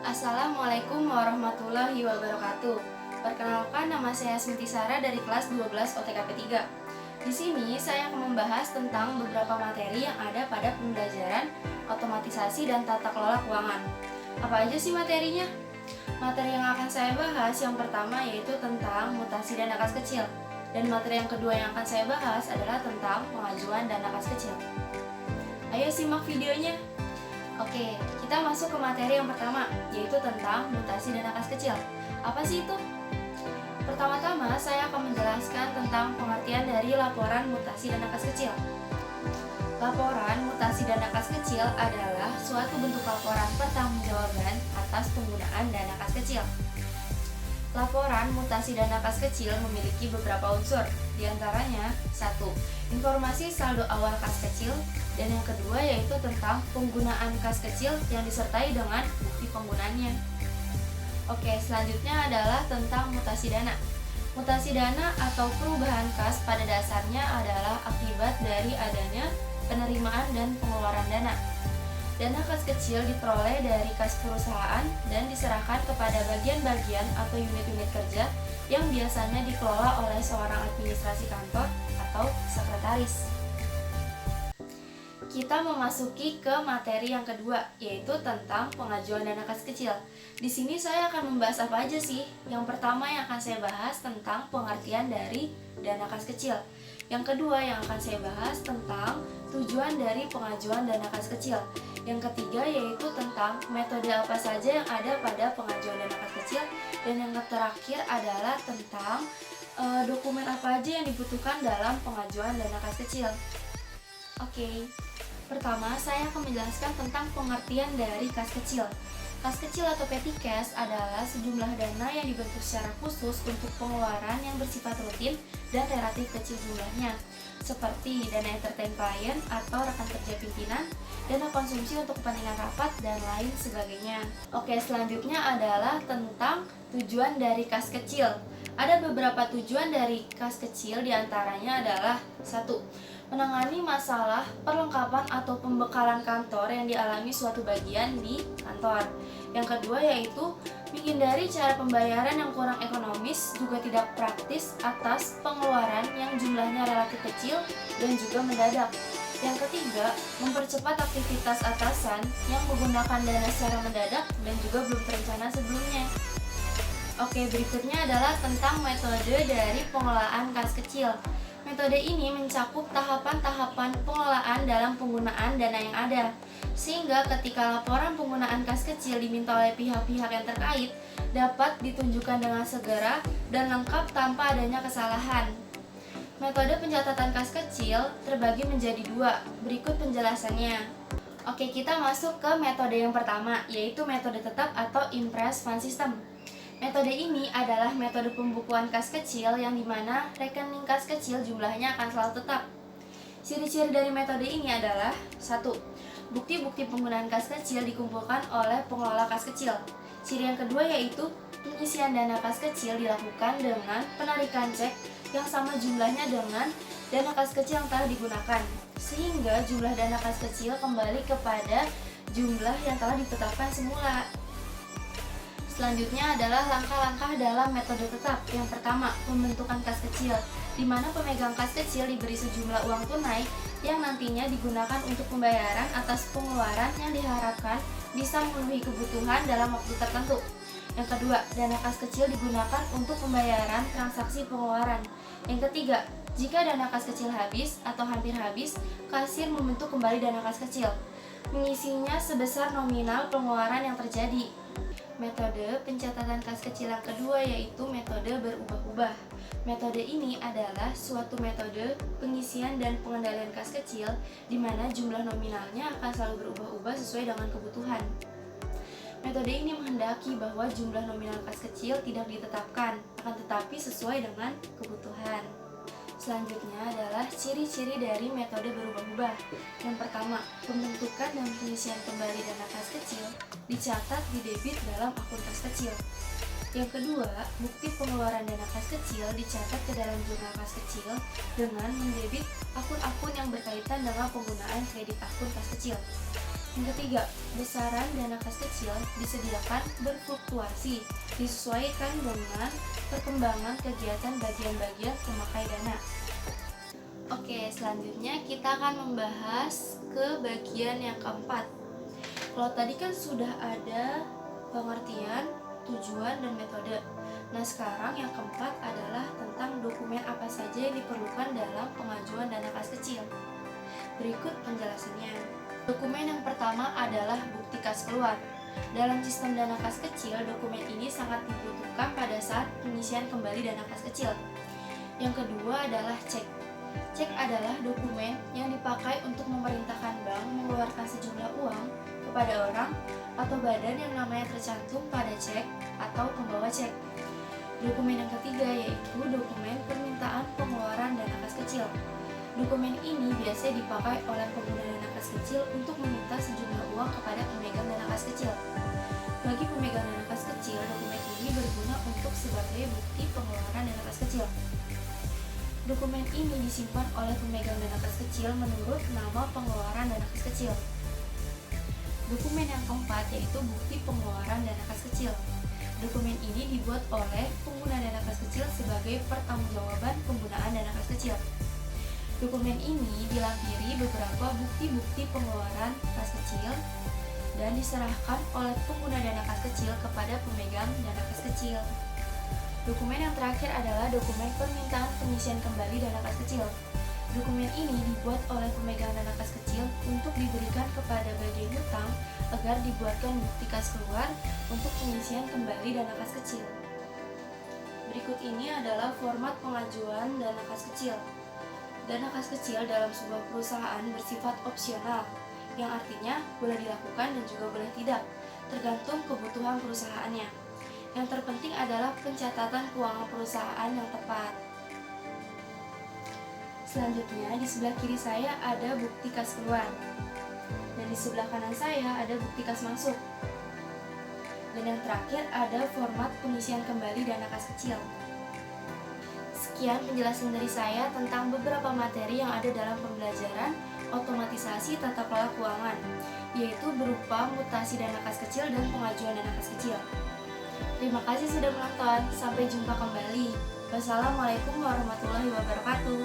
Assalamualaikum warahmatullahi wabarakatuh. Perkenalkan, nama saya Smiti Sara dari kelas 12 OTKP 3. Di sini saya akan membahas tentang beberapa materi yang ada pada pembelajaran otomatisasi dan tata kelola keuangan. Apa aja sih materinya? Materi yang akan saya bahas yang pertama yaitu tentang mutasi dana kas kecil. Dan materi yang kedua yang akan saya bahas adalah tentang pengajuan dana kas kecil. Ayo simak videonya. Oke, kita masuk ke materi yang pertama, yaitu tentang mutasi dana kas kecil. Apa sih itu? Pertama-tama, saya akan menjelaskan tentang pengertian dari laporan mutasi dana kas kecil. Laporan mutasi dana kas kecil adalah suatu bentuk laporan pertanggungjawaban atas penggunaan dana kas kecil. Laporan mutasi dana kas kecil memiliki beberapa unsur, diantaranya 1. Informasi saldo awal kas kecil, dan yang kedua yaitu tentang penggunaan kas kecil yang disertai dengan bukti penggunaannya. Oke, selanjutnya adalah tentang mutasi dana. Mutasi dana atau perubahan kas pada dasarnya adalah akibat dari adanya penerimaan dan pengeluaran dana. Dana kas kecil diperoleh dari kas perusahaan dan diserahkan kepada bagian-bagian atau unit-unit kerja yang biasanya dikelola oleh seorang administrasi kantor atau sekretaris. Kita memasuki ke materi yang kedua, yaitu tentang pengajuan dana kas kecil. Di sini saya akan membahas apa aja sih? Yang pertama yang akan saya bahas tentang pengertian dari dana kas kecil. Yang kedua yang akan saya bahas tentang tujuan dari pengajuan dana kas kecil. Yang ketiga yaitu tentang metode apa saja yang ada pada pengajuan dana kas kecil. Dan yang terakhir adalah tentang dokumen apa aja yang dibutuhkan dalam pengajuan dana kas kecil. Oke. Pertama, saya akan menjelaskan tentang pengertian dari kas kecil. Kas kecil atau petty cash adalah sejumlah dana yang dibentuk secara khusus untuk pengeluaran yang bersifat rutin dan relatif kecil jumlahnya, seperti dana entertain klien atau rekan kerja pimpinan, dana konsumsi untuk kepentingan rapat, dan lain sebagainya. Oke, selanjutnya adalah tentang tujuan dari kas kecil. Ada beberapa tujuan dari kas kecil, diantaranya adalah 1. Menangani masalah perlengkapan atau pembekalan kantor yang dialami suatu bagian di kantor. Yang kedua yaitu menghindari cara pembayaran yang kurang ekonomis juga tidak praktis atas pengeluaran yang jumlahnya relatif kecil dan juga mendadak. Yang ketiga, mempercepat aktivitas atasan yang menggunakan dana secara mendadak dan juga belum terencana sebelumnya. Oke, berikutnya adalah tentang metode dari pengelolaan kas kecil. Metode ini mencakup tahapan-tahapan pengelolaan dalam penggunaan dana yang ada, sehingga ketika laporan penggunaan kas kecil diminta oleh pihak-pihak yang terkait, dapat ditunjukkan dengan segera dan lengkap tanpa adanya kesalahan. Metode pencatatan kas kecil terbagi menjadi 2, berikut penjelasannya. Oke, kita masuk ke metode yang pertama, yaitu metode tetap atau Impress Fund System. Metode ini adalah metode pembukuan kas kecil yang dimana rekening kas kecil jumlahnya akan selalu tetap. Ciri-ciri dari metode ini adalah 1. Bukti-bukti penggunaan kas kecil dikumpulkan oleh pengelola kas kecil. Ciri yang kedua yaitu pengisian dana kas kecil dilakukan dengan penarikan cek yang sama jumlahnya dengan dana kas kecil yang telah digunakan, sehingga jumlah dana kas kecil kembali kepada jumlah yang telah ditetapkan semula. Selanjutnya adalah langkah-langkah dalam metode tetap. Yang pertama, pembentukan kas kecil, di mana pemegang kas kecil diberi sejumlah uang tunai yang nantinya digunakan untuk pembayaran atas pengeluaran yang diharapkan bisa memenuhi kebutuhan dalam waktu tertentu. Yang kedua, dana kas kecil digunakan untuk pembayaran transaksi pengeluaran. Yang ketiga, jika dana kas kecil habis atau hampir habis, kasir membentuk kembali dana kas kecil, mengisinya sebesar nominal pengeluaran yang terjadi. Metode pencatatan kas kecil yang kedua yaitu metode berubah-ubah. Metode ini adalah suatu metode pengisian dan pengendalian kas kecil di mana jumlah nominalnya akan selalu berubah-ubah sesuai dengan kebutuhan. Metode ini menghendaki bahwa jumlah nominal kas kecil tidak ditetapkan, akan tetapi sesuai dengan kebutuhan. Selanjutnya adalah ciri-ciri dari metode berubah-ubah. Yang pertama, pembentukan dan pengisian kembali dana kas kecil dicatat di debit dalam akun kas kecil. Yang kedua, bukti pengeluaran dana kas kecil dicatat ke dalam jurnal kas kecil dengan mendebit akun-akun yang berkaitan dengan penggunaan kredit akun kas kecil. Yang ketiga, besaran dana kas kecil disediakan berfluktuasi, disesuaikan dengan perkembangan kegiatan bagian-bagian pemakai dana. Oke, selanjutnya kita akan membahas ke bagian yang keempat. Kalau tadi kan sudah ada pengertian, tujuan, dan metode. Nah, sekarang yang keempat adalah tentang dokumen apa saja yang diperlukan dalam pengajuan dana kas kecil. Berikut penjelasannya. Dokumen yang pertama adalah bukti kas keluar. Dalam sistem dana kas kecil, dokumen ini sangat dibutuhkan pada saat pengisian kembali dana kas kecil. Yang kedua adalah cek. Cek adalah dokumen yang dipakai untuk memerintahkan bank mengeluarkan sejumlah uang kepada orang atau badan yang namanya tercantum pada cek atau pembawa cek. Dokumen yang ketiga yaitu dokumen permintaan pengeluaran dana kas kecil. Dokumen ini biasanya dipakai oleh pengguna dana kas kecil untuk meminta sejumlah uang kepada pemegang dana kas kecil. Bagi pemegang dana kas kecil, dokumen ini berguna untuk sebagai bukti pengeluaran dana kas kecil. Dokumen ini disimpan oleh pemegang dana kas kecil menurut nama pengeluaran dana kas kecil. Dokumen yang keempat yaitu bukti pengeluaran dana kas kecil. Dokumen ini dibuat oleh pengguna dana kas kecil sebagai pertanggungjawaban penggunaan dana kas kecil. Dokumen ini dilampiri beberapa bukti-bukti pengeluaran kas kecil dan diserahkan oleh pengguna dana kas kecil kepada pemegang dana kas kecil. Dokumen yang terakhir adalah dokumen permintaan pengisian kembali dana kas kecil. Dokumen ini dibuat oleh pemegang dana kas kecil untuk diberikan kepada bagian hutang agar dibuatkan bukti kas keluar untuk pengisian kembali dana kas kecil. Berikut ini adalah format pengajuan dana kas kecil. Dana kas kecil dalam sebuah perusahaan bersifat opsional, yang artinya boleh dilakukan dan juga boleh tidak, tergantung kebutuhan perusahaannya. Yang terpenting adalah pencatatan keuangan perusahaan yang tepat. Selanjutnya, di sebelah kiri saya ada bukti kas keluar, dan di sebelah kanan saya ada bukti kas masuk. Dan yang terakhir ada format pengisian kembali dana kas kecil. Sekian penjelasan dari saya tentang beberapa materi yang ada dalam pembelajaran otomatisasi tata kelola keuangan, yaitu berupa mutasi dana kas kecil dan pengajuan dana kas kecil. Terima kasih sudah menonton, sampai jumpa kembali. Wassalamualaikum warahmatullahi wabarakatuh.